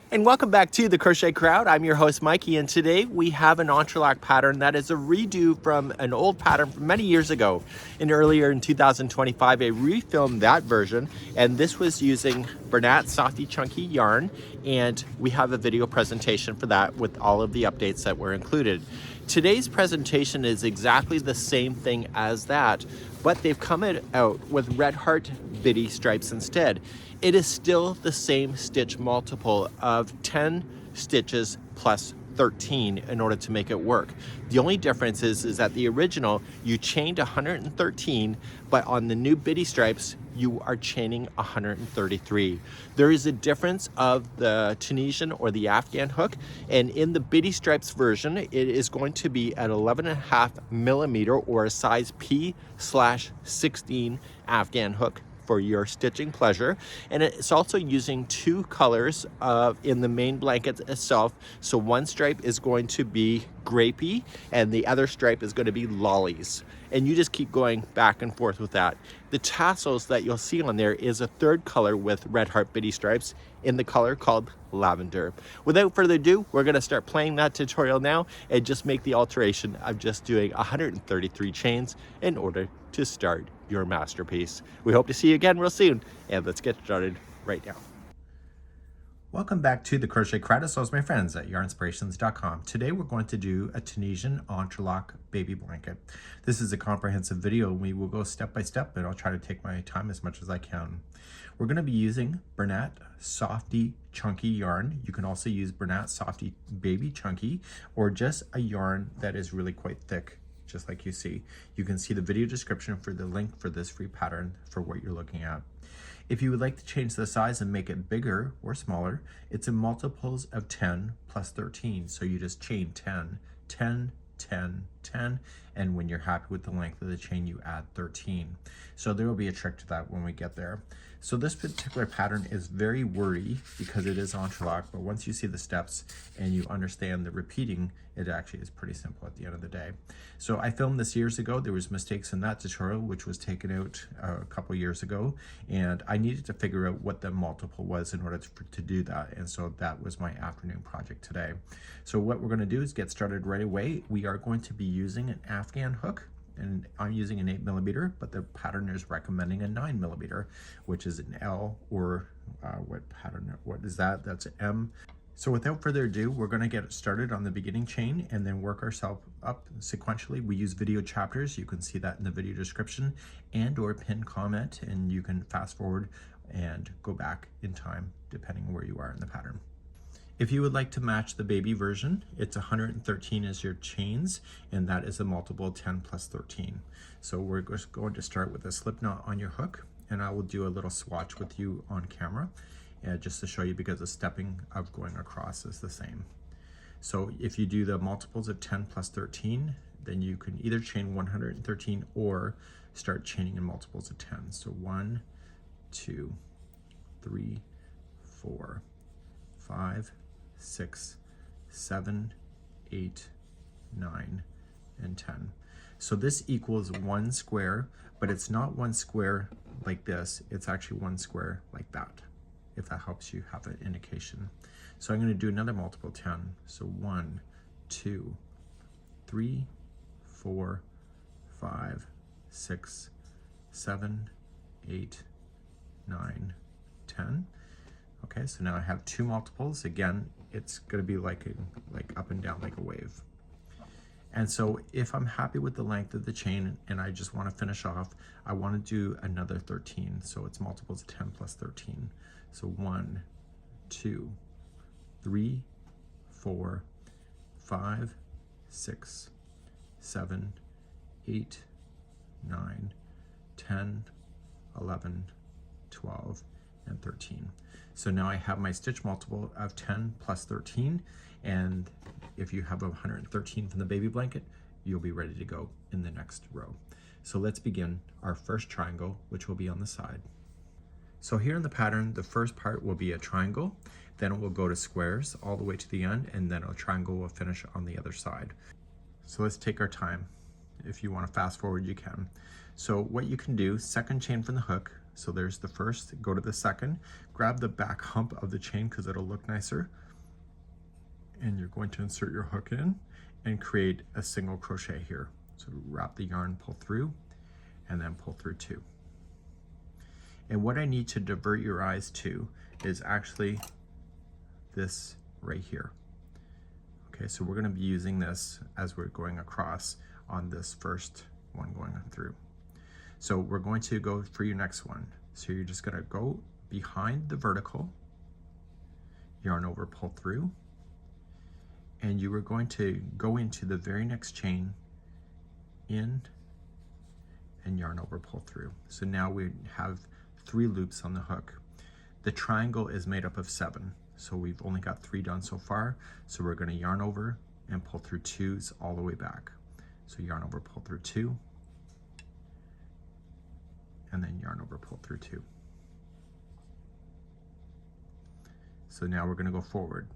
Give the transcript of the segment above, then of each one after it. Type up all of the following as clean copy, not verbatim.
And welcome back to the Crochet Crowd. I'm your host Mikey, and today we have an entrelac pattern that is a redo from an old pattern from many years ago. And earlier in 2025, I refilmed that version, and this was using Bernat Softy Chunky yarn, and we have a video presentation for that with all of the updates that were included. Today's presentation is exactly the same thing as that, but they've come out with red heart bitty stripes instead. It is still the same stitch multiple of 10 stitches plus 13 in order to make it work. The only difference is that the original, you chained 113, but on the new bitty stripes, you are chaining 133. There is a difference of the Tunisian or the Afghan hook, and in the bitty stripes version, it is going to be at 11.5 millimeter or a size P/16 Afghan hook for your stitching pleasure. And it's also using two colors in the main blanket itself. So one stripe is going to be grapey and the other stripe is going to be lollies. And you just keep going back and forth with that. The tassels that you'll see on there is a third color with red heart bitty stripes in the color called lavender. Without further ado, we're going to start playing that tutorial now and just make the alteration of just doing 133 chains in order to start your masterpiece. We hope to see you again real soon, and let's get started right now. Welcome back to the Crochet Crowd, as well as my friends at yarnspirations.com. Today we're going to do a Tunisian entrelac baby blanket. This is a comprehensive video, and we will go step by step, and I'll try to take my time as much as I can. We're going to be using Bernat Softy Chunky yarn. You can also use Bernat Softy Baby Chunky, or just a yarn that is really quite thick, just like you see. You can see the video description for the link for this free pattern for what you're looking at. If you would like to change the size and make it bigger or smaller, it's in multiples of 10 plus 13. So you just chain 10, 10, 10, 10, and when you're happy with the length of the chain, you add 13. So there will be a trick to that when we get there. So this particular pattern is very wordy because it is entrelac, but once you see the steps and you understand the repeating, it actually is pretty simple at the end of the day. So I filmed this years ago. There was mistakes in that tutorial, which was taken out a couple years ago, and I needed to figure out what the multiple was in order to do that. And so that was my afternoon project today. So what we're going to do is get started right away. We are going to be using an Afghan hook, and I'm using an 8 millimeter, but the pattern is recommending a 9 millimeter, which is an L, or what is that? That's an M. So without further ado, we're going to get started on the beginning chain and then work ourselves up sequentially. We use video chapters. You can see that in the video description and or pinned comment, and you can fast forward and go back in time depending where you are in the pattern. If you would like to match the baby version, it's 113 as your chains, and that is a multiple 10 plus 13. So we're just going to start with a slip knot on your hook, and I will do a little swatch with you on camera, just to show you, because the stepping of going across is the same. So if you do the multiples of 10 plus 13, then you can either chain 113 or start chaining in multiples of 10. So 1, 2, 3, 4, 5, 6, 7, 8, 9, and 10. So this equals one square, but it's not one square like this. It's actually one square like that, if that helps you have an indication. So I'm going to do another multiple 10. So 1, 2, 3, 4, 5, 6, 7, 8, 9, 10. Okay, so now I have two multiples. Again, it's going to be like up and down like a wave. And so if I'm happy with the length of the chain and I just want to finish off, I want to do another 13. So it's multiples of 10 plus 13. So 1, 2, 3, 4, 5, 6, 7, 8, 9, 10, 11, 12, and 13. So now I have my stitch multiple of 10 plus 13, and if you have 113 from the baby blanket, you'll be ready to go in the next row. So let's begin our first triangle, which will be on the side. So here in the pattern, the first part will be a triangle, then it will go to squares all the way to the end, and then a triangle will finish on the other side. So let's take our time. If you want to fast forward, you can. So what you can do, second chain from the hook, So there's the first, go to the second, grab the back hump of the chain because it'll look nicer. And you're going to insert your hook in and create a single crochet here. So wrap the yarn, pull through, and then pull through 2. And what I need to divert your eyes to is actually this right here. Okay, so we're going to be using this as we're going across on this first one going through. So we're going to go for your next one. So you're just going to go behind the vertical, yarn over, pull through, and you are going to go into the very next chain, in, and yarn over, pull through. So now we have 3 loops on the hook. The triangle is made up of 7, so we've only got 3 done so far. So we're going to yarn over and pull through 2s all the way back. So yarn over, pull through 2, and then yarn over, pull through 2. So now we're going to go forward.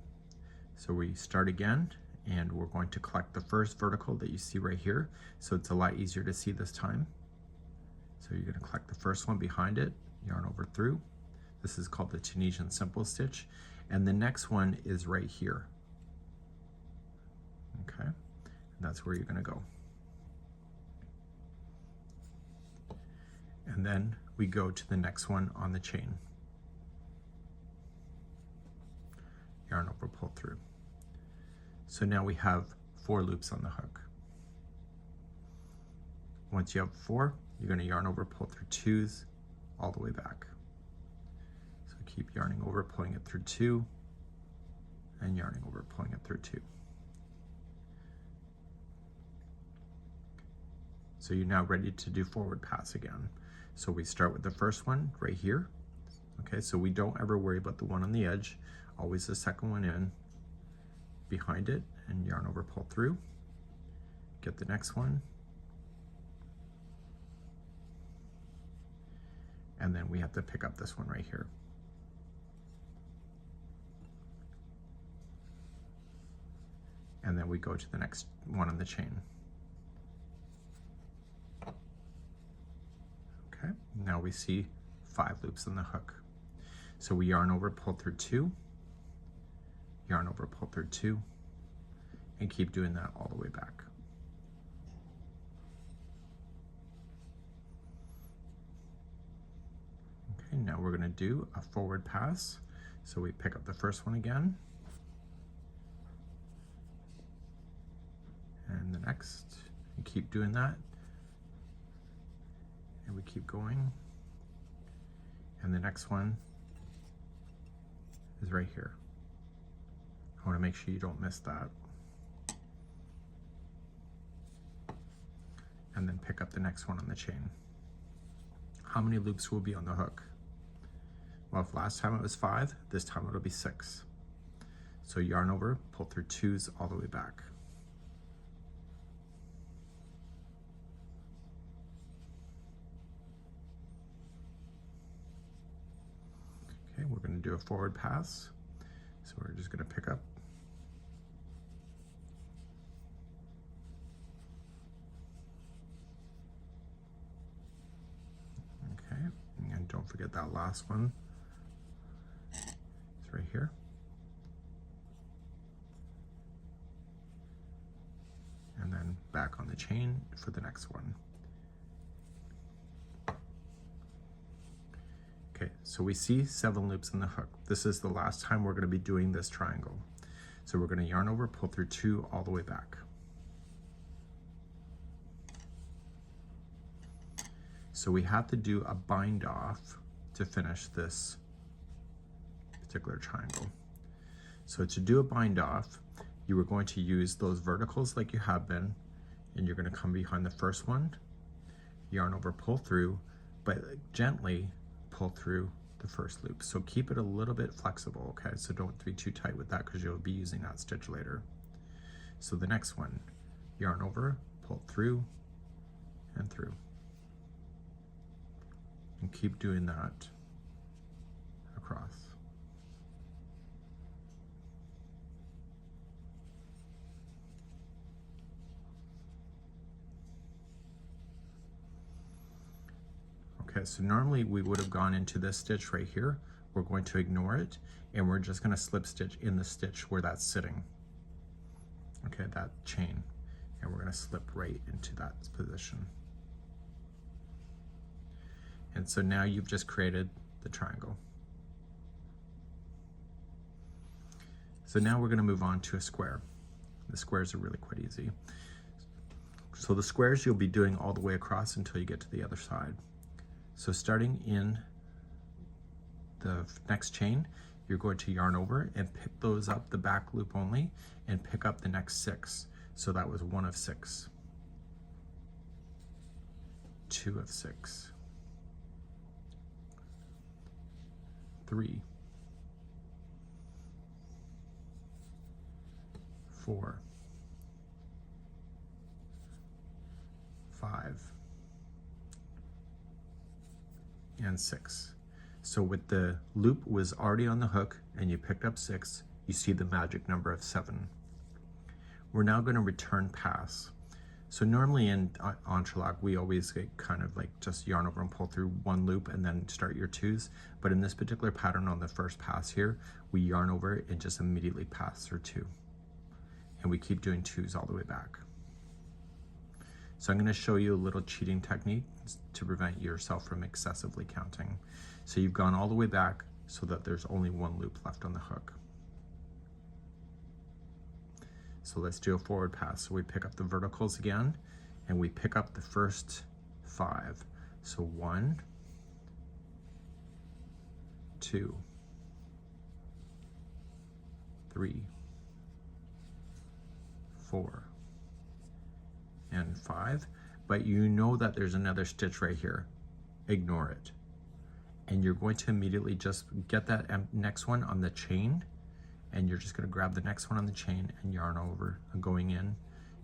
So we start again, and we're going to collect the first vertical that you see right here. So it's a lot easier to see this time. So you're going to collect the first one behind it, yarn over through. This is called the Tunisian simple stitch. And the next one is right here. Okay, and that's where you're going to go. And then we go to the next one on the chain. Yarn over, pull through. So now we have 4 loops on the hook. Once you have 4, you're going to yarn over, pull through 2s all the way back. So keep yarning over, pulling it through 2, and yarning over, pulling it through 2. So you're now ready to do forward pass again. So we start with the first one right here. Okay, so we don't ever worry about the one on the edge, always the second one in, behind it, and yarn over, pull through, get the next one, and then we have to pick up this one right here. And then we go to the next one on the chain. Okay, now we see 5 loops on the hook. So we yarn over, pull through 2, yarn over, pull through 2, and keep doing that all the way back. Okay, now we're going to do a forward pass. So we pick up the first one again, and the next, and keep doing that, and we keep going, and the next one is right here. I want to make sure you don't miss that. And then pick up the next one on the chain. How many loops will be on the hook? Well, if last time it was 5, this time it'll be 6. So yarn over, pull through 2s all the way back. Okay, we're going to do a forward pass. So we're just going to pick up. Okay, and don't forget that last one. It's right here. And then back on the chain for the next one. Okay, so we see 7 loops in the hook. This is the last time we're going to be doing this triangle. So we're going to yarn over, pull through 2 all the way back. So we have to do a bind off to finish this particular triangle. So to do a bind off, you are going to use those verticals like you have been, and you're going to come behind the first one, yarn over, pull through, but gently pull through the first loop. So keep it a little bit flexible, okay? So don't be too tight with that because you'll be using that stitch later. So the next one, yarn over, pull through, and through. And keep doing that across. Okay, Okay, so normally we would have gone into this stitch right here. We're going to ignore it, and we're just going to slip stitch in the stitch where that's sitting. Okay, that chain, and we're going to slip right into that position. And so now you've just created the triangle. So now we're going to move on to a square. The squares are really quite easy. So the squares you'll be doing all the way across until you get to the other side. So starting in the next chain, you're going to yarn over and pick those up, the back loop only, and pick up the next 6. So that was 1 of 6, 2 of 6, 3, 4, 5, and 6. So with the loop was already on the hook and you picked up 6, you see the magic number of 7. We're now going to return pass. So normally in Entrelac, we always get kind of like just yarn over and pull through one loop and then start your 2s. But in this particular pattern on the first pass here, we yarn over and just immediately pass through 2. And we keep doing 2s all the way back. So I'm going to show you a little cheating technique to prevent yourself from excessively counting. So you've gone all the way back so that there's only one loop left on the hook. So let's do a forward pass. So we pick up the verticals again, and we pick up the first 5. So 1, 2, 3, 4, and 5. But you know that there's another stitch right here. Ignore it. And you're going to immediately just get that next one on the chain, and you're just going to grab the next one on the chain and yarn over, going in,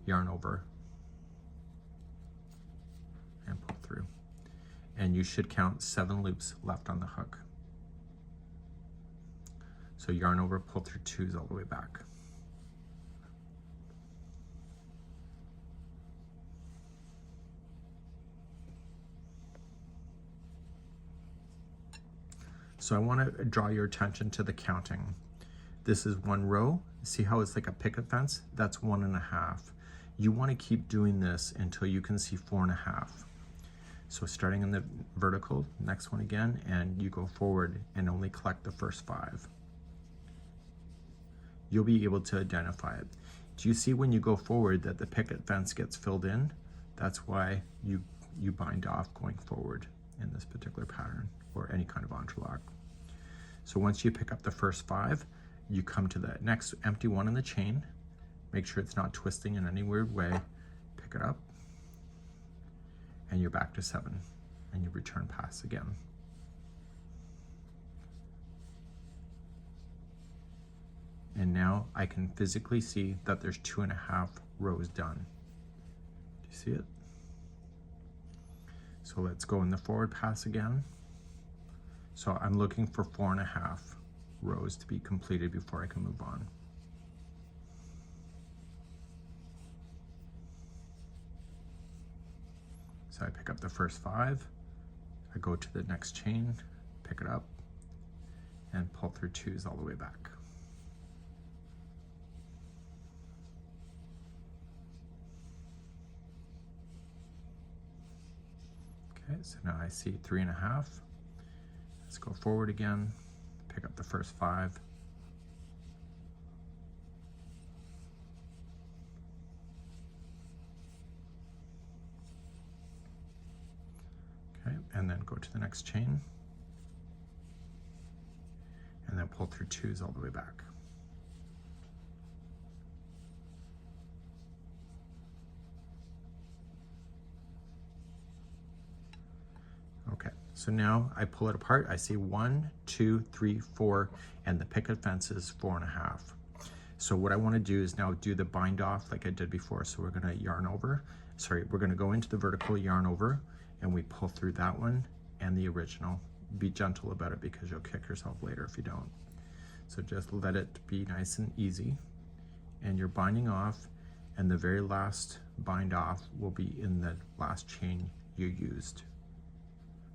yarn over, and pull through. And you should count 7 loops left on the hook. So yarn over, pull through 2s all the way back. So I want to draw your attention to the counting. This is 1 row. See how it's like a picket fence? That's 1.5. You want to keep doing this until you can see 4.5. So starting in the vertical, next one again, and you go forward and only collect the first 5. You'll be able to identify it. Do you see when you go forward that the picket fence gets filled in? That's why you bind off going forward in this particular pattern or any kind of entrelac. So once you pick up the first 5, you come to the next empty one in the chain. Make sure it's not twisting in any weird way. Pick it up, and you're back to 7, and you return pass again. And now I can physically see that there's 2.5 rows done. Do you see it? So let's go in the forward pass again. So I'm looking for 4.5 rows to be completed before I can move on. So I pick up the first 5, I go to the next chain, pick it up, and pull through 2s all the way back. Okay, so now I see 3.5. Let's go forward again, pick up the first 5. Okay, and then go to the next chain, and then pull through 2s all the way back. Okay, so now I pull it apart. I see 1, 2, 3, 4, and the picket fence is 4.5. So what I want to do is now do the bind off like I did before. So we're going to yarn over. Sorry, we're going to go into the vertical, yarn over, and we pull through that one and the original. Be gentle about it because you'll kick yourself later if you don't. So just let it be nice and easy. And you're binding off, and the very last bind off will be in the last chain you used.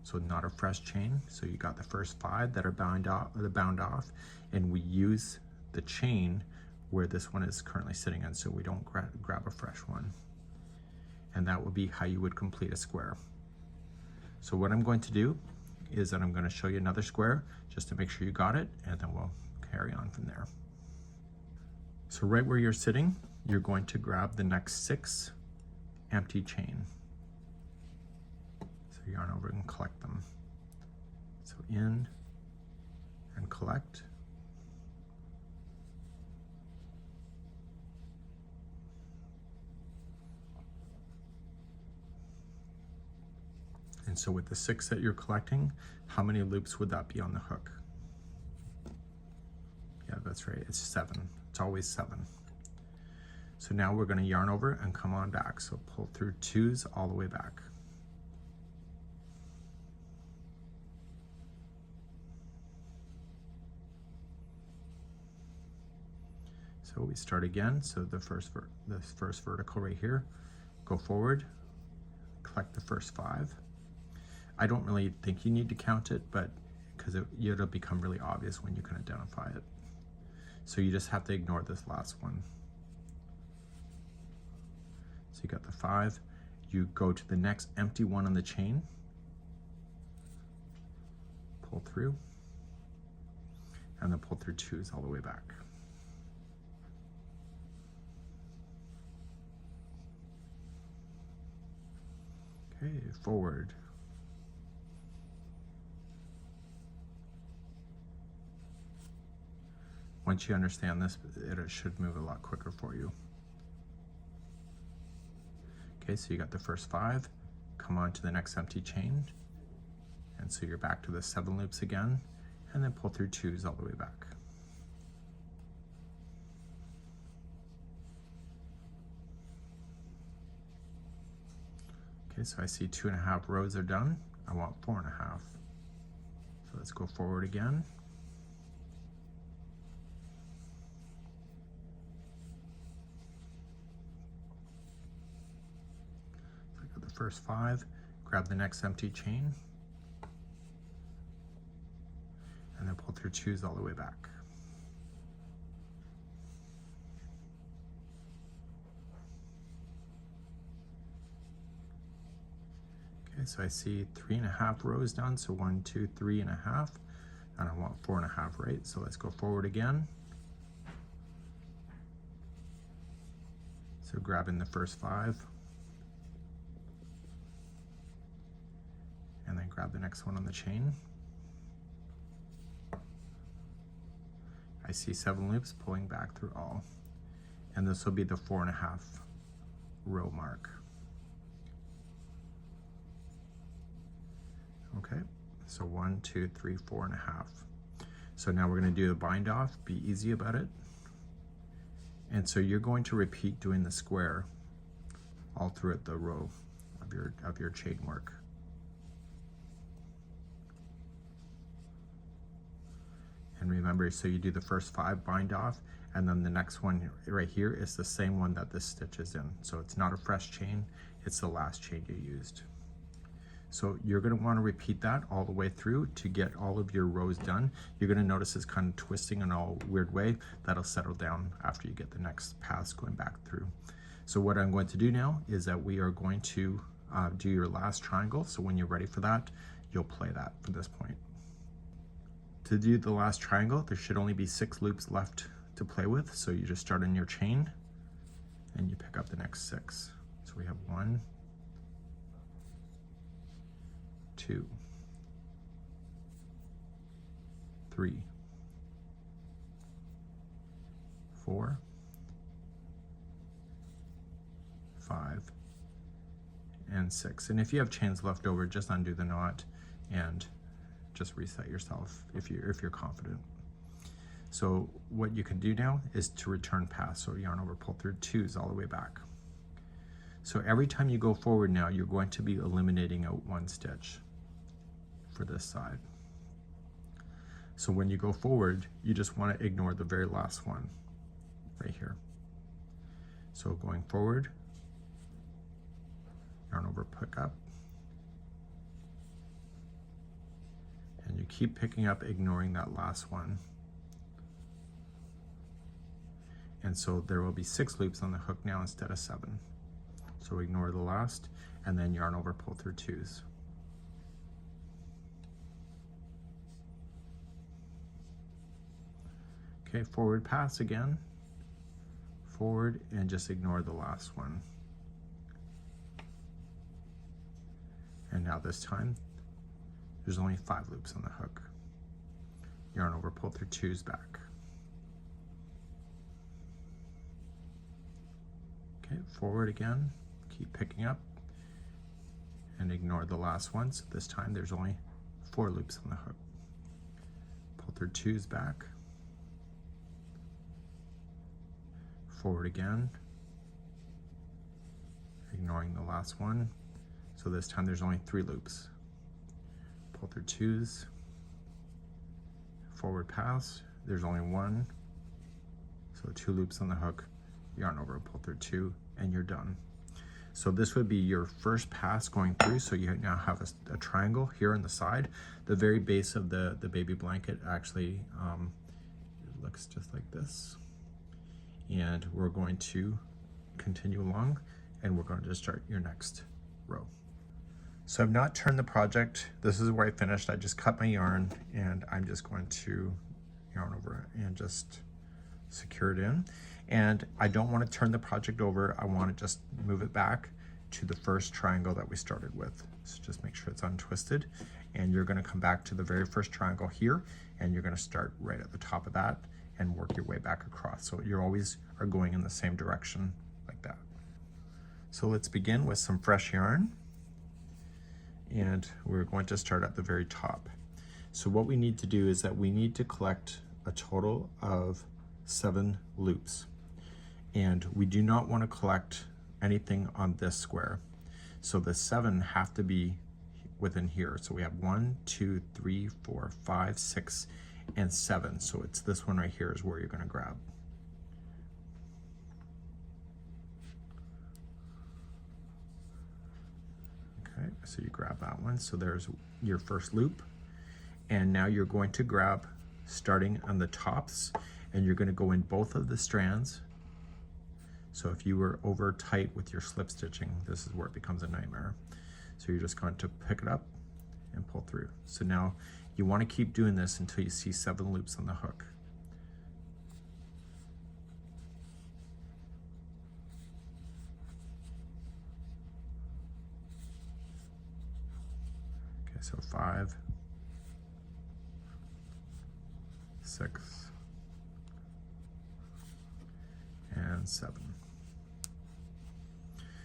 So not a fresh chain. So you got the first 5 that are bound off, and we use the chain where this one is currently sitting in, so we don't grab a fresh one. And that would be how you would complete a square. So what I'm going to do is that I'm going to show you another square just to make sure you got it, and then we'll carry on from there. So right where you're sitting, you're going to grab the next 6 empty chain. So yarn over and collect them. So in and collect. And so with the 6 that you're collecting, how many loops would that be on the hook? Yeah, that's right, it's 7. It's always 7. So now we're going to yarn over and come on back. So pull through 2s all the way back. So we start again. So the first vertical right here, go forward, collect the first 5. I don't really think you need to count it, but because it'll become really obvious when you can identify it. So you just have to ignore this last one. So you got the 5, you go to the next empty one on the chain, pull through, and then pull through 2s all the way back. Okay, forward. Once you understand this, it should move a lot quicker for you. Okay, so you got the first 5, come on to the next empty chain, and so you're back to the 7 loops again, and then pull through 2s all the way back. Okay, so I see 2.5 rows are done. I want 4.5. So let's go forward again. First 5, grab the next empty chain, and then pull through 2s all the way back. Okay, so I see 3.5 rows done, so 1, 2, 3.5, and I want 4.5, right? So let's go forward again. So grabbing the first 5, and then grab the next one on the chain. I see 7 loops pulling back through all, and this will be the 4.5 row mark. Okay, so 1, 2, 3, 4.5. So now we're going to do the bind off. Be easy about it. And so you're going to repeat doing the square all throughout the row of your chain work. And remember, so you do the first 5 bind off, and then the next one right here is the same one that this stitch is in. So it's not a fresh chain, it's the last chain you used. So you're going to want to repeat that all the way through to get all of your rows done. You're going to notice it's kind of twisting in a weird way. That'll settle down after you get the next pass going back through. So what I'm going to do now is that we are going to do your last triangle. So when you're ready for that, you'll play that from this point. To do the last triangle, there should only be 6 loops left to play with. So you just start in your chain and you pick up the next 6. So we have 1, 2, 3, 4, 5, and 6. And if you have chains left over, just undo the knot and just reset yourself if you're confident. So what you can do now is to return pass. So yarn over, pull through 2s all the way back. So every time you go forward now, you're going to be eliminating out 1 stitch for this side. So when you go forward, you just want to ignore the very last one right here. So going forward, yarn over, pick up, And you keep picking up, ignoring that last one. And so there will be 6 loops on the hook now instead of 7. So ignore the last, and then yarn over, pull through 2s. Okay, forward pass again, forward, and just ignore the last one. And now this time, there's only 5 loops on the hook. Yarn over, pull through 2s back. Okay, forward again, keep picking up, and ignore the last one. So this time there's only 4 loops on the hook. Pull through 2s back. Forward again, ignoring the last one. So this time there's only 3 loops. Pull through 2s, forward pass, there's only 1. So 2 loops on the hook, yarn over, pull through 2, and you're done. So this would be your first pass going through. So you now have a triangle here on the side. The very base of the baby blanket actually looks just like this. And we're going to continue along, and we're going to start your next row. So I've not turned the project. This is where I finished. I just cut my yarn, and I'm just going to yarn over it and just secure it in. And I don't want to turn the project over. I want to just move it back to the first triangle that we started with. So just make sure it's untwisted, and you're going to come back to the very first triangle here, and you're going to start right at the top of that and work your way back across. So you always are going in the same direction like that. So let's begin with some fresh yarn, and we're going to start at the very top. So what we need to do is that we need to collect a total of 7 loops, and we do not want to collect anything on this square. So the 7 have to be within here. So we have 1, 2, 3, 4, 5, 6, and 7. So it's this one right here is where you're going to grab. Okay, so you grab that one. So there's your first loop. And now you're going to grab, starting on the tops, and you're going to go in both of the strands. So if you were over tight with your slip stitching, this is where it becomes a nightmare. So you're just going to pick it up and pull through. So now you want to keep doing this until you see 7 loops on the hook. Okay, so 5, 6, and 7.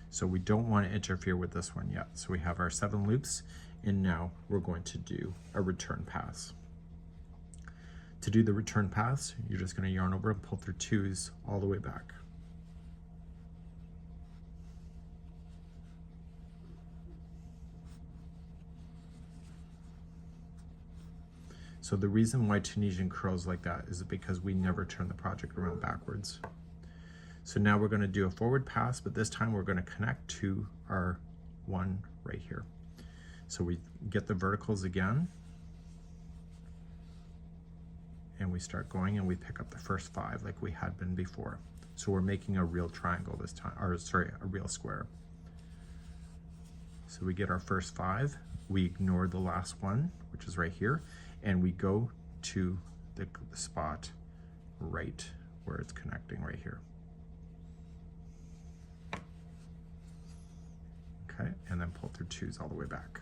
So we don't want to interfere with this one yet. So we have our 7 loops, and now we're going to do a return pass. To do the return pass, you're just going to yarn over and pull through 2s all the way back. So the reason why Tunisian curls like that is because we never turn the project around backwards. So now we're going to do a forward pass, but this time we're going to connect to our one right here. So we get the verticals again, and we start going, and we pick up the first 5 like we had been before. So we're making a real triangle this time, or sorry, a real square. So we get our first 5, we ignore the last one, which is right here, and we go to the spot right where it's connecting right here. Okay, and then pull through 2s all the way back.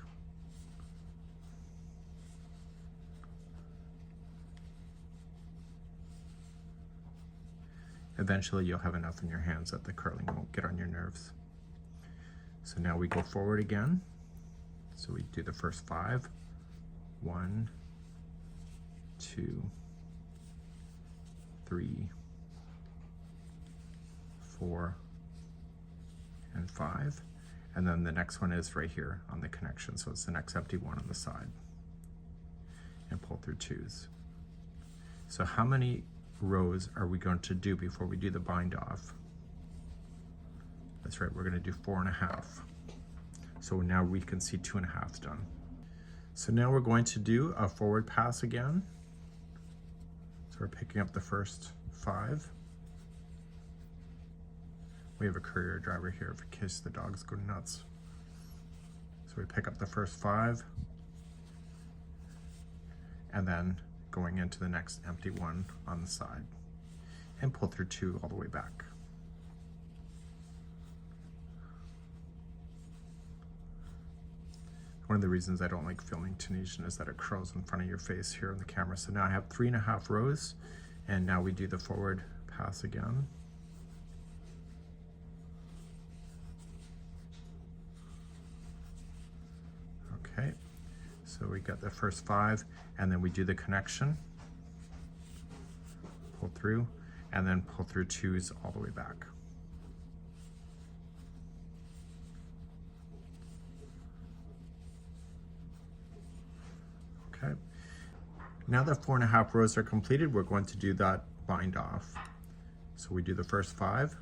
Eventually you'll have enough in your hands that the curling won't get on your nerves. So now we go forward again. So we do the first 5. 1, 2, 3, 4, and 5. And then the next one is right here on the connection. So it's the next empty one on the side. And pull through 2s. So how many rows are we going to do before we do the bind off? That's right, we're going to do 4.5. So now we can see 2.5 done. So now we're going to do a forward pass again. So we're picking up the first 5. We have a courier driver here in case the dogs go nuts. So we pick up the first 5 and then going into the next empty one on the side and pull through 2 all the way back. One of the reasons I don't like filming Tunisian is that it curls in front of your face here on the camera. So now I have 3.5 rows, and now we do the forward pass again. Okay, so we got the first 5, and then we do the connection, pull through, and then pull through 2s all the way back. Okay. Now that 4.5 rows are completed, we're going to do that bind off. So we do the first 5.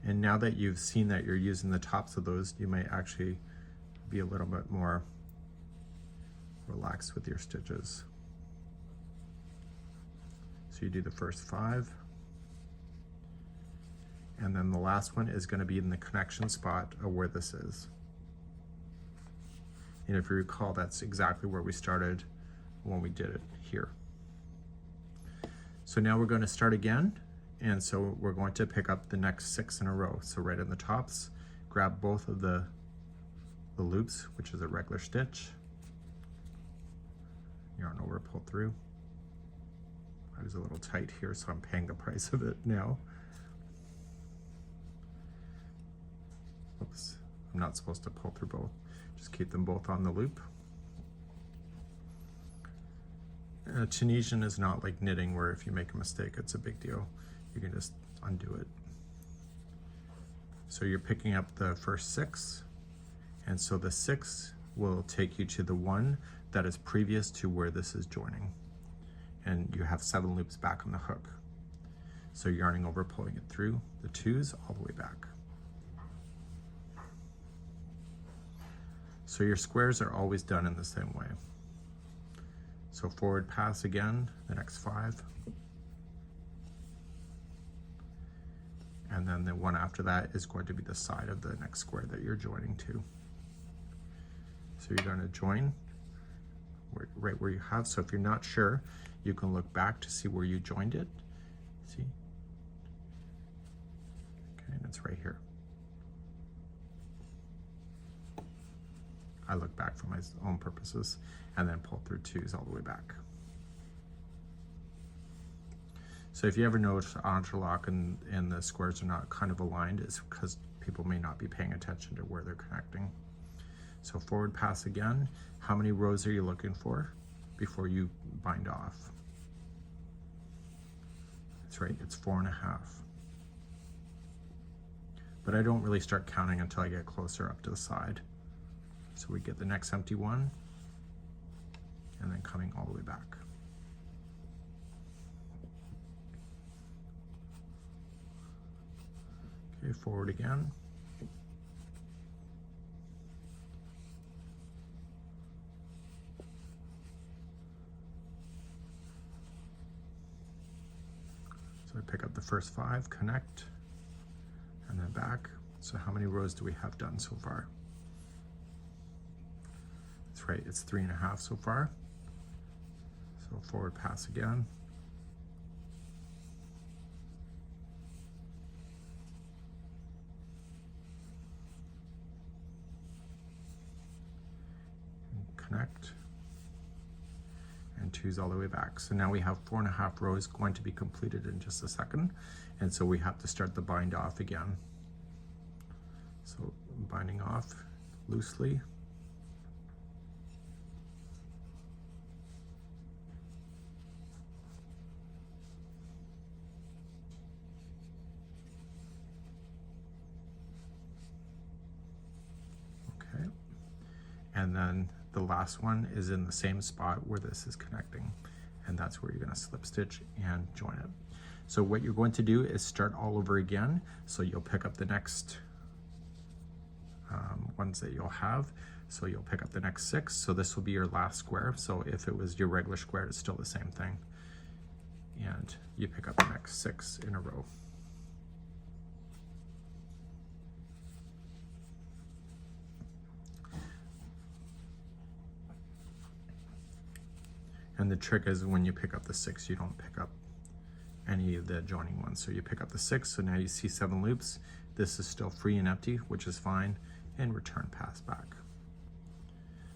And now that you've seen that you're using the tops of those, you might actually be a little bit more relaxed with your stitches. So you do the first 5. And then the last one is going to be in the connection spot of where this is. And if you recall, that's exactly where we started when we did it here. So now we're going to start again. And so we're going to pick up the next 6 in a row. So right in the tops, grab both of the loops, which is a regular stitch. Yarn over, pull through. I was a little tight here, so I'm paying the price of it now. Oops, I'm not supposed to pull through both. Just keep them both on the loop. Tunisian is not like knitting where if you make a mistake, it's a big deal. You can just undo it. So you're picking up the first 6, and so the 6 will take you to the one that is previous to where this is joining. And you have 7 loops back on the hook. So yarning over, pulling it through the 2s all the way back. So your squares are always done in the same way. So forward pass again, the next 5. And then the one after that is going to be the side of the next square that you're joining to. So you're going to join right where you have. So if you're not sure, you can look back to see where you joined it. See? Okay, and it's right here. I look back for my own purposes and then pull through 2s all the way back. So if you ever notice entrelac and the squares are not kind of aligned, it's because people may not be paying attention to where they're connecting. So forward pass again. How many rows are you looking for before you bind off? That's right, it's 4.5. But I don't really start counting until I get closer up to the side. So we get the next empty one, and then coming all the way back. Okay, forward again. So I pick up the first 5, connect, and then back. So how many rows do we have done so far? That's right, it's 3.5 so far. So forward pass again. And connect. And 2s all the way back. So now we have 4.5 rows going to be completed in just a second. And so we have to start the bind off again. So binding off loosely. And then the last one is in the same spot where this is connecting, and that's where you're going to slip stitch and join it. So what you're going to do is start all over again. So you'll pick up the next ones that you'll have. So you'll pick up the next 6. So this will be your last square. So if it was your regular square, it's still the same thing. And you pick up the next 6 in a row. And the trick is when you pick up the 6, you don't pick up any of the joining ones. So you pick up the 6, so now you see 7 loops. This is still free and empty, which is fine, and return pass back.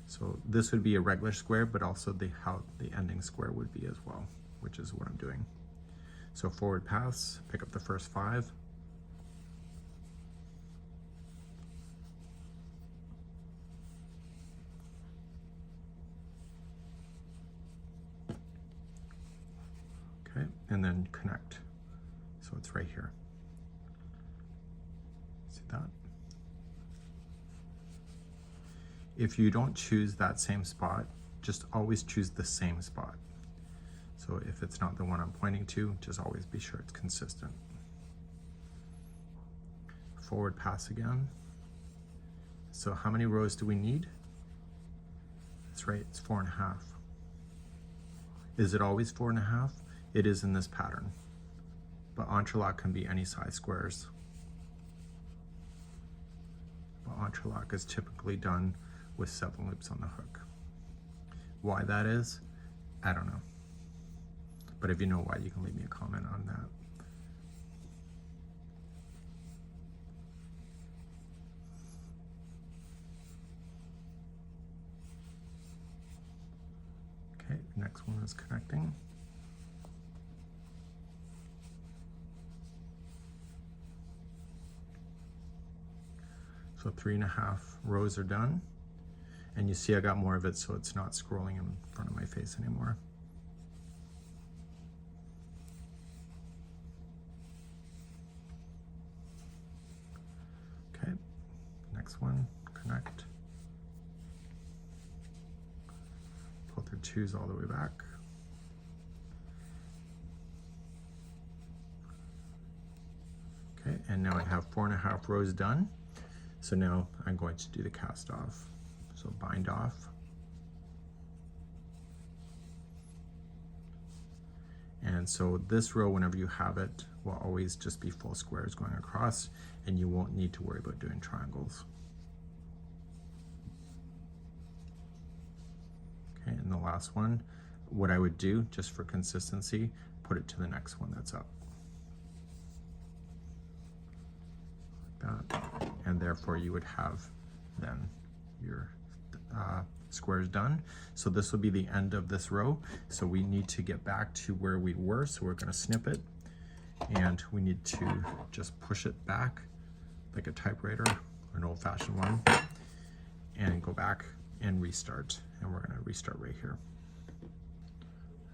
So this would be a regular square, but also how the ending square would be as well, which is what I'm doing. So forward pass, pick up the first 5. Okay, and then connect. So it's right here. See that? If you don't choose that same spot, just always choose the same spot. So if it's not the one I'm pointing to, just always be sure it's consistent. Forward pass again. So how many rows do we need? That's right, it's 4.5. Is it always 4.5? It is in this pattern, but entrelac can be any size squares. But entrelac is typically done with 7 loops on the hook. Why that is, I don't know. But if you know why, you can leave me a comment on that. Okay, next one is connecting. So 3.5 rows are done. And you see I got more of it, so it's not scrolling in front of my face anymore. Okay, next one, connect. Pull through 2s all the way back. Okay, and now I have 4.5 rows done. So now I'm going to do the cast off. So bind off. And so this row, whenever you have it, will always just be full squares going across, and you won't need to worry about doing triangles. Okay, and the last one, what I would do, just for consistency, put it to the next one that's up. Like that. And therefore you would have then your squares done. So this will be the end of this row. So we need to get back to where we were. So we're going to snip it, and we need to just push it back like a typewriter, an old-fashioned one, and go back and restart. And we're going to restart right here.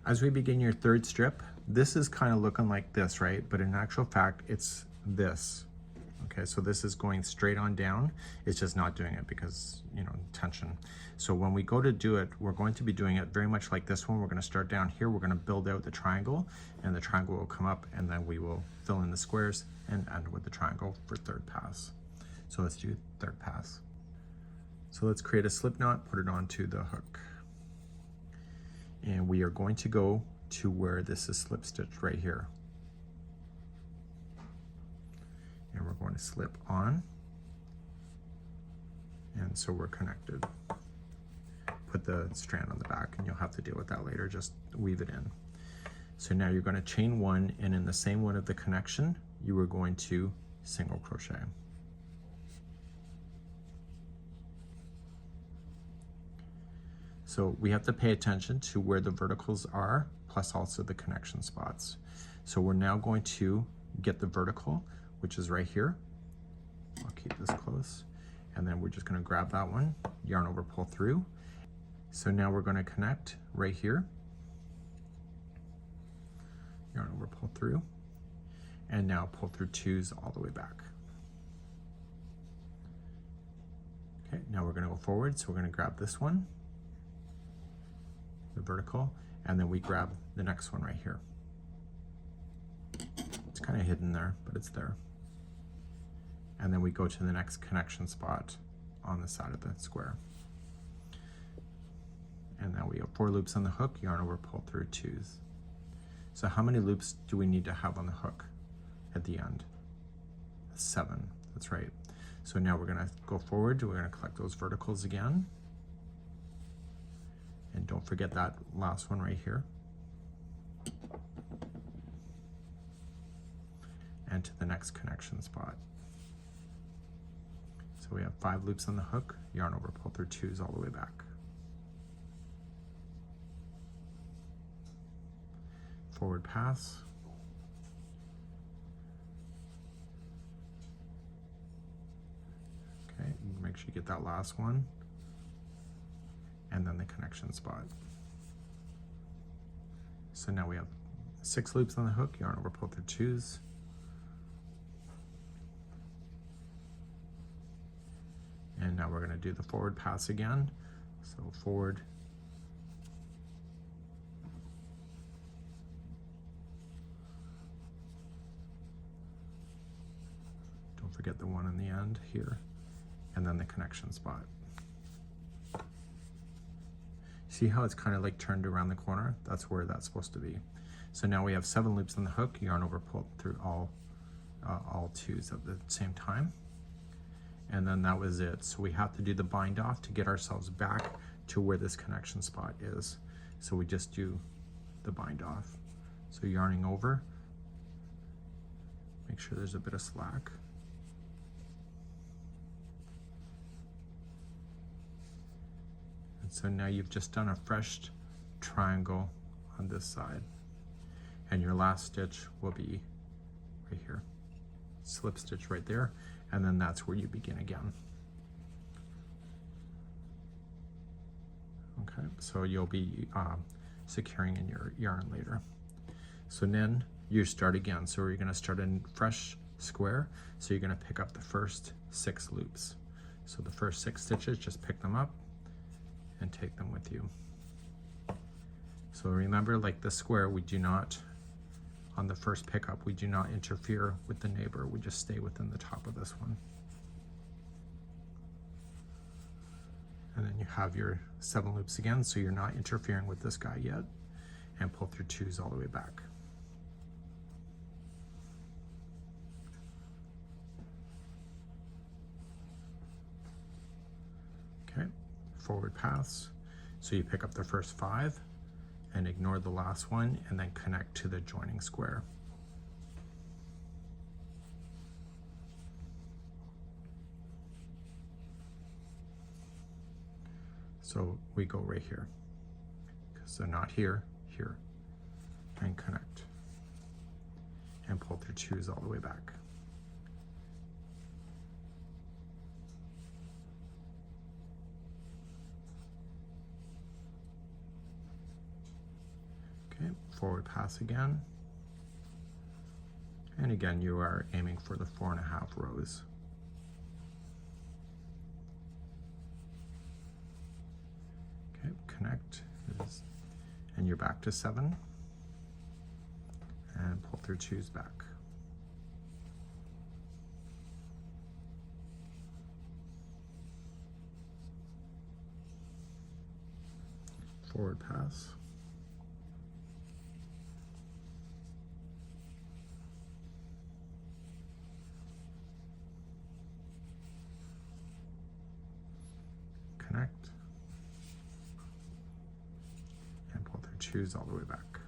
As we begin your 3rd strip, this is kind of looking like this, right? But in actual fact, it's this. Okay, so this is going straight on down. It's just not doing it because, you know, tension. So when we go to do it, we're going to be doing it very much like this one. We're going to start down here. We're going to build out the triangle, and the triangle will come up, and then we will fill in the squares and end with the triangle for 3rd pass. So let's do 3rd pass. So let's create a slip knot, put it onto the hook. And we are going to go to where this is slip stitched right here. And we're going to slip on, and so we're connected. Put the strand on the back, and you'll have to deal with that later. Just weave it in. So now you're going to chain 1, and in the same one of the connection, you are going to single crochet. So we have to pay attention to where the verticals are, plus also the connection spots. So we're now going to get the vertical, which is right here. I'll keep this close. And then we're just gonna grab that one, yarn over, pull through. So now we're gonna connect right here. Yarn over, pull through. And now pull through 2s all the way back. Okay, now we're gonna go forward. So we're gonna grab this one, the vertical, and then we grab the next one right here. It's kind of hidden there, but it's there. And then we go to the next connection spot on the side of the square. And now we have 4 loops on the hook, yarn over, pull through 2s. So how many loops do we need to have on the hook at the end? 7, that's right. So now we're gonna go forward, we're gonna collect those verticals again. And don't forget that last one right here. And to the next connection spot. So we have 5 loops on the hook, yarn over, pull through 2s all the way back. Forward pass. Okay, make sure you get that last one. And then the connection spot. So now we have 6 loops on the hook, yarn over, pull through 2s. And now we're going to do the forward pass again. So forward. Don't forget the one in the end here. And then the connection spot. See how it's kind of like turned around the corner? That's where that's supposed to be. So now we have 7 loops on the hook, yarn over, pull through all 2s at the same time. And then that was it. So we have to do the bind off to get ourselves back to where this connection spot is. So we just do the bind off. So yarning over, make sure there's a bit of slack. And so now you've just done a fresh triangle on this side. And your last stitch will be right here. Slip stitch right there. And then that's where you begin again. Okay, so you'll be securing in your yarn later. So then you start again. So you're gonna start a fresh square. So you're gonna pick up the first 6 loops. So the first 6 stitches, just pick them up and take them with you. So remember, like the square, we do not, on the first pickup, we do not interfere with the neighbor. We just stay within the top of this one. And then you have your 7 loops again, so you're not interfering with this guy yet. And pull through 2s all the way back. Okay, forward pass. So you pick up the first 5 and ignore the last one, and then connect to the joining square. So we go right here, because they're not here, here, and connect, and pull through 2s all the way back. Okay, forward pass again. And again, you are aiming for the 4.5 rows. Okay, connect, and you're back to 7. And pull through 2s back. Forward pass. Connect, and pull through 2s all the way back.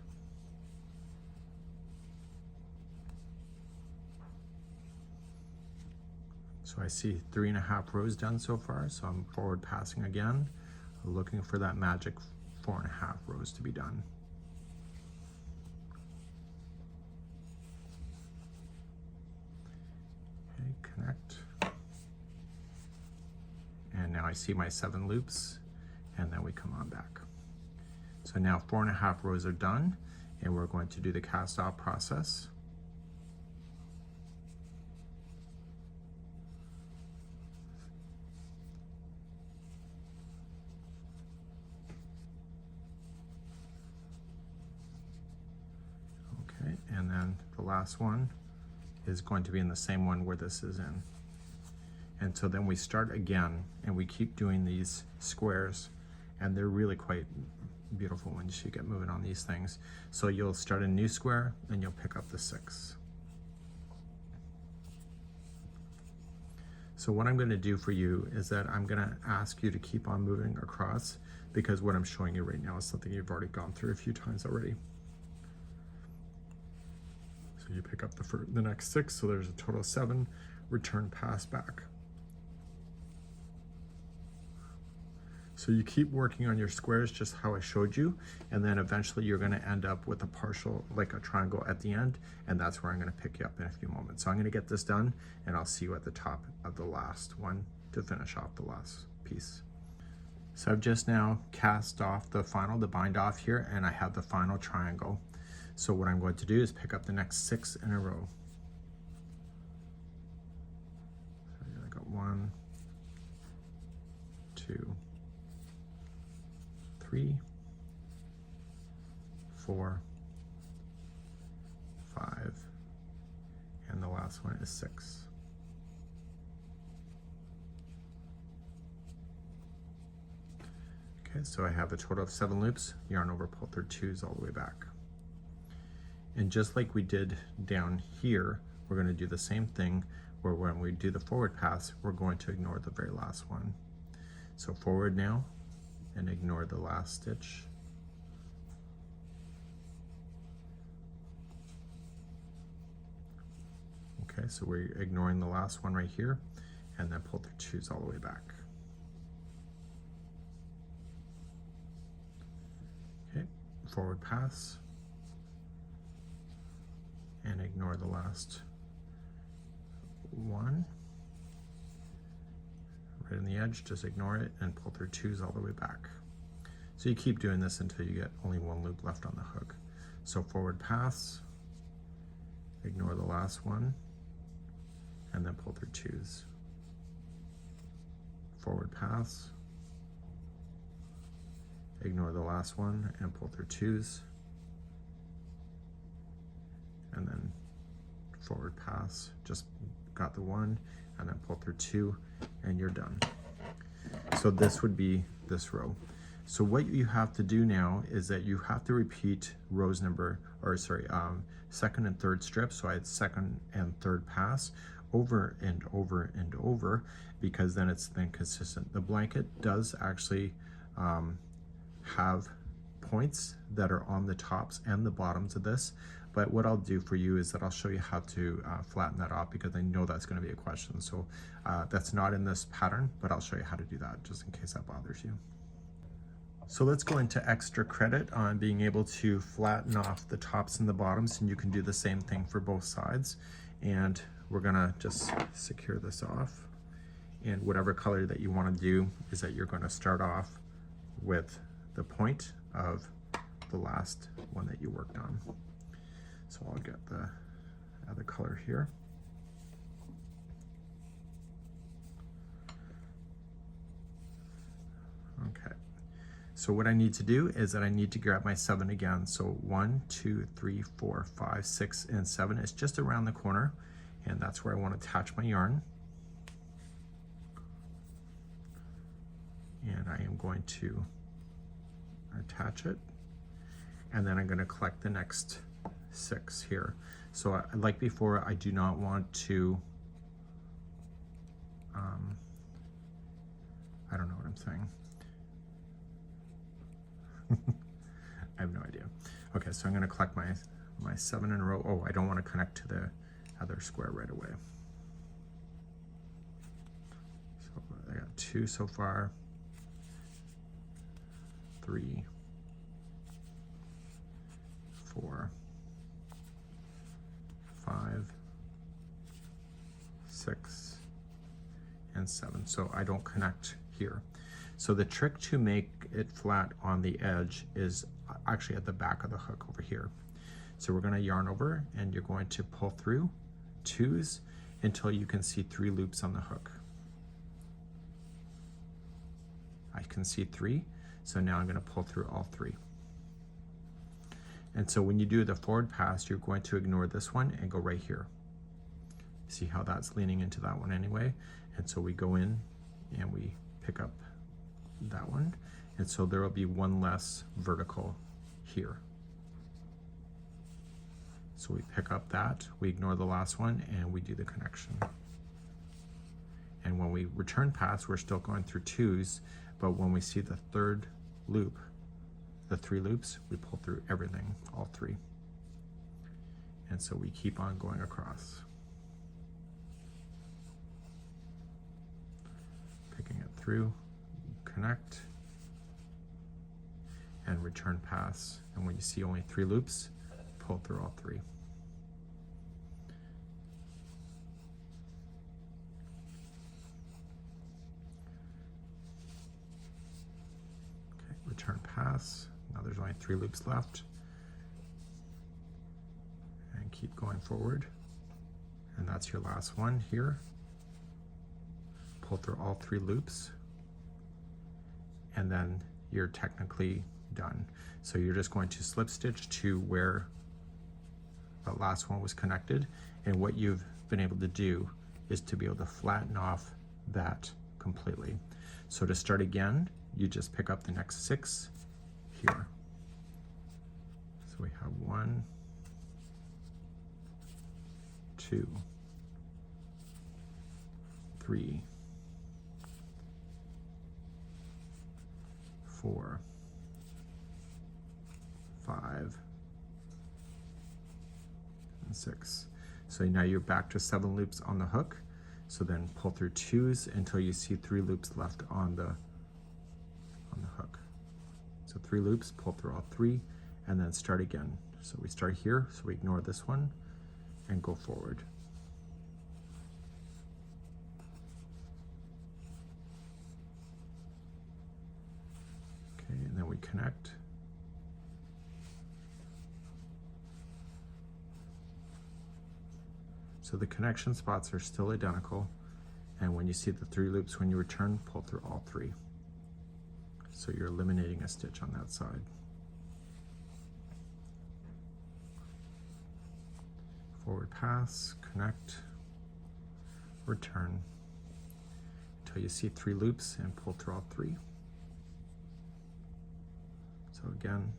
So I see 3.5 rows done so far, so I'm forward passing again, looking for that magic 4.5 rows to be done. Okay, connect. And now I see my 7 loops, and then we come on back. So now 4.5 rows are done, and we're going to do the cast off process. Okay, and then the last one is going to be in the same one where this is in. And so then we start again, and we keep doing these squares, and they're really quite beautiful once you get moving on these things. So you'll start a new square and you'll pick up the 6. So what I'm going to do for you is that I'm going to ask you to keep on moving across, because what I'm showing you right now is something you've already gone through a few times already. So you pick up the next 6, so there's a total of 7, return, pass, back. So you keep working on your squares just how I showed you, and then eventually you're going to end up with a partial, like a triangle at the end, and that's where I'm going to pick you up in a few moments. So I'm going to get this done, and I'll see you at the top of the last one to finish off the last piece. So I've just now cast off the bind off here, and I have the final triangle. So what I'm going to do is pick up the next 6 in a row. So I got 1, 2, 3, 4, 5, and the last one is 6. Okay, so I have a total of 7 loops, yarn over, pull through 2s all the way back. And just like we did down here, we're going to do the same thing, where when we do the forward pass, we're going to ignore the very last one. So forward now, and ignore the last stitch. Okay, so we're ignoring the last one right here, and then pull through 2s all the way back. Okay, forward pass, and ignore the last one. Right on the edge, just ignore it and pull through 2s all the way back. So you keep doing this until you get only 1 loop left on the hook. So forward pass, ignore the last one, and then pull through 2s. Forward pass, ignore the last one and pull through 2s, and then forward pass, just got the 1, and then pull through 2, and you're done. So this would be this row. So what you have to do now is that you have to repeat rows second and third strips. So I had second and third pass over and over and over, because then it's then consistent. The blanket does actually have points that are on the tops and the bottoms of this, but what I'll do for you is that I'll show you how to flatten that off, because I know that's going to be a question. So that's not in this pattern, but I'll show you how to do that just in case that bothers you. So let's go into extra credit on being able to flatten off the tops and the bottoms, and you can do the same thing for both sides. And we're gonna just secure this off, and whatever color that you want to do is that you're going to start off with the point of the last one that you worked on. So I'll get the other color here. Okay, so what I need to do is that I need to grab my 7 again. So 1, 2, 3, 4, 5, 6, and 7 is just around the corner, and that's where I want to attach my yarn. And I am going to attach it, and then I'm going to collect the next 6 here. So like before, I do not want to I don't know what I'm saying. I have no idea. Okay, so I'm going to collect my 7 in a row. Oh, I don't want to connect to the other square right away. So I got 2 so far. 3, 4, 5, 6, and 7. So I don't connect here. So the trick to make it flat on the edge is actually at the back of the hook over here. So we're going to yarn over, and you're going to pull through 2s until you can see 3 loops on the hook. I can see 3. So now I'm going to pull through all 3. And so when you do the forward pass, you're going to ignore this one and go right here. See how that's leaning into that one anyway? And so we go in and we pick up that one, And so there will be one less vertical here. So we pick up that, we ignore the last one, and we do the connection. And when we return pass, we're still going through twos, but when we see the third loop, the 3 loops, we pull through everything, all 3. And so we keep on going across. Picking it through, connect, and return pass. And when you see only 3 loops, pull through all 3. Okay, return pass. Now there's only 3 loops left. And keep going forward. And that's your last one here. Pull through all 3 loops. And then you're technically done. So you're just going to slip stitch to where the last one was connected, and what you've been able to do is to be able to flatten off that completely. So to start again, you just pick up the next 6 here. So we have 1, 2, 3, 4, 5, and 6. So now you're back to 7 loops on the hook. So then pull through 2s until you see 3 loops left on the hook. So 3 loops, pull through all 3, and then start again. So we start here, so we ignore this one and go forward. Okay, and then we connect. So the connection spots are still identical, and when you see the 3 loops when you return, pull through all 3. So you're eliminating a stitch on that side. Forward pass, connect, return, until you see 3 loops and pull through all 3. So again,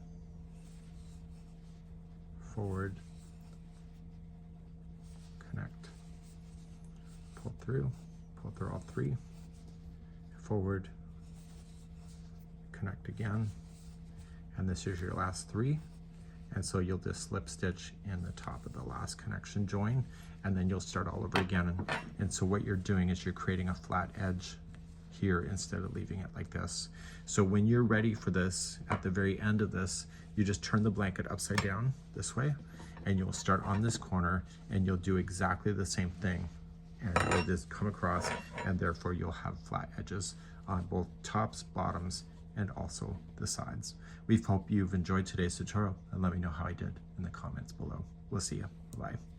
forward, connect, pull through all 3, forward, connect again, and this is your last 3. And so you'll just slip stitch in the top of the last connection join, and then you'll start all over again. And so what you're doing is you're creating a flat edge here instead of leaving it like this. So when you're ready for this, at the very end of this, you just turn the blanket upside down this way, and you'll start on this corner, and you'll do exactly the same thing. And it'll just come across, and therefore you'll have flat edges on both tops, bottoms, and also the sides. We hope you've enjoyed today's tutorial, and let me know how I did in the comments below. We'll see you. Bye.